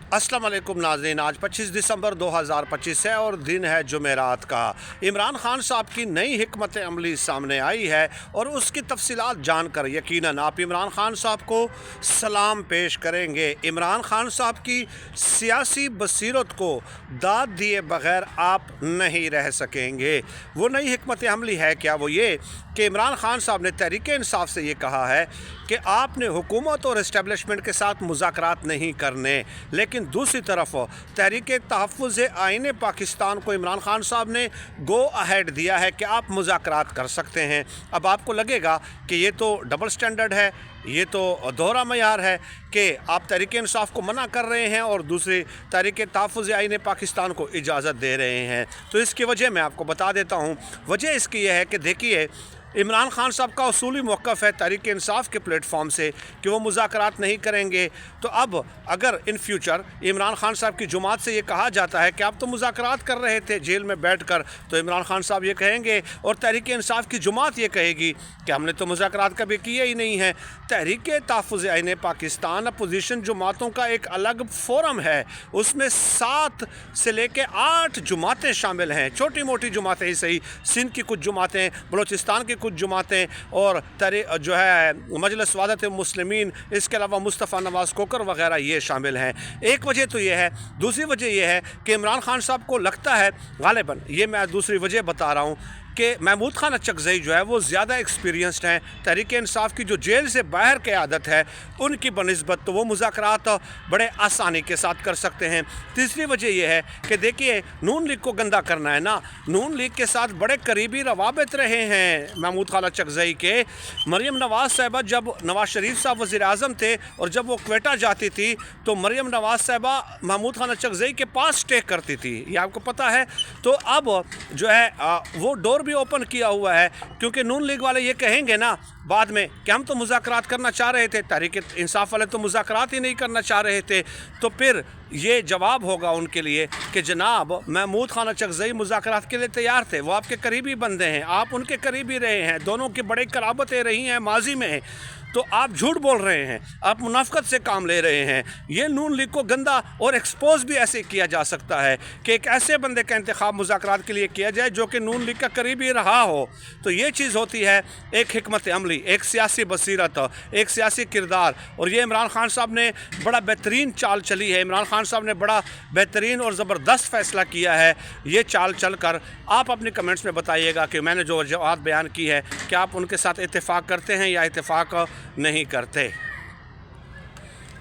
अस्सलाम वालेकुम नाज़रीन, आज 25 दिसंबर 2025 है और दिन है जुमेरात का। इमरान खान साहब की नई हिकमत अमली सामने आई है और उसकी तफसीलात जानकर यकीनन आप इमरान खान साहब को सलाम पेश करेंगे। इमरान खान साहब की सियासी बसीरत को दाद दिए बग़ैर आप नहीं रह सकेंगे। वो नई हिकमत अमली है क्या? वो ये कि इमरान खान साहब ने तहरीक इंसाफ से ये कहा है कि आपने हुकूमत और इस्टेब्लिशमेंट के साथ मुज़ाकरात नहीं करने, लेकिन दूसरी तरफ तहरीक तहफ़्फ़ुज़ आईन पाकिस्तान को इमरान खान साहब ने गो अहेड दिया है कि आप मुज़ाकरात कर सकते हैं। अब आपको लगेगा कि ये तो डबल स्टैंडर्ड है, ये तो दोहरा मयार है कि आप तहरीक इंसाफ को मना कर रहे हैं और दूसरी तहरीक तहफ़्फ़ुज़ आईन पाकिस्तान को इजाज़त दे रहे हैं। तो इसकी वजह मैं आपको बता देता हूँ। वजह इसकी यह है कि देखिए, इमरान खान साहब का उसूली मौक़िफ़ है तहरीक इंसाफ के प्लेटफॉर्म से कि वो मुज़ाकरात नहीं करेंगे। तो अब अगर इन फ्यूचर इमरान खान साहब की जुमात से ये कहा जाता है कि आप तो मुज़ाकरात कर रहे थे जेल में बैठकर, तो इमरान खान साहब ये कहेंगे और तहरीक इंसाफ की जुमात ये कहेगी कि हमने तो मुज़ाकरात कभी किए ही नहीं हैं। तहरीक तहफ़्फ़ुज़ आईन पाकिस्तान अपोजिशन जुमातों का एक अलग फोरम है, उसमें 7 से लेके 8 जुमातें शामिल हैं। छोटी मोटी जुमातें ही सही, सिंध की कुछ जुमातें, बलूचिस्तान की कुछ जुमातें और जो है मजलिस वहदत मुस्लिमीन, इसके अलावा मुस्तफ़ा नवाज़ कोकर वग़ैरह ये शामिल हैं। एक वजह तो ये है। दूसरी वजह यह है कि इमरान खान साहब को लगता है ग़ालिबन, ये मैं दूसरी वजह बता रहा हूँ कि महमूद खान अचकज़ई जो है वो ज़्यादा एक्सपीरियंसड हैं। तहरीक इंसाफ की जो जेल से बाहर की आदत है उनकी बनिस्बत तो वो मुज़ाकरात बड़े आसानी के साथ कर सकते हैं। तीसरी वजह यह है कि देखिए, नून लीग को गंदा करना है ना, नून लीग के साथ बड़े करीबी रवाबित रहे हैं महमूद खान अचकज़ई के। मरीम नवाज़ साहिबा जब नवाज़ शरीफ साहब वज़ीर-ए-आज़म थे और जब वो क्वेटा जाती थी तो मरीम नवाज़ साहिबा महमूद खान अचकज़ई के पास स्टे करती थी, ये आपको पता है। तो अब जो है वो डोर भी ओपन किया हुआ है, क्योंकि नून लीग वाले ये कहेंगे ना बाद में कि हम तो मुज़ाकरात करना चाह रहे थे, तहरीक इंसाफ वाले तो मुज़ाकरात ही नहीं करना चाह रहे थे। तो फिर ये जवाब होगा उनके लिए कि जनाब महमूद खान अचकज़ई मुज़ाकरात के लिए तैयार थे, वो आपके करीबी बंदे हैं, आप उनके करीबी रहे हैं, दोनों की बड़ी कराबतें रही हैं माजी में। तो आप झूठ बोल रहे हैं, आप मुनाफ़क़त से काम ले रहे हैं। ये नून लीग को गंदा और एक्सपोज भी ऐसे किया जा सकता है कि एक ऐसे बंदे का इंतखाब मुज़ाकरात के लिए किया जाए जो कि नून लीग का करीबी रहा हो। तो ये चीज़ होती है एक हिकमत अमली, एक सियासी बसीरत, एक सियासी किरदार। और ये इमरान खान साहब ने बड़ा बेहतरीन चाल चली है, इमरान खान साहब ने बड़ा बेहतरीन और ज़बरदस्त फ़ैसला किया है। ये चाल चल कर आप अपने कमेंट्स में बताइएगा कि मैंने जो वजूहात बयान की है, क्या आप उनके साथ इत्तेफ़ाक करते हैं या इत्तेफ़ाक नहीं करते।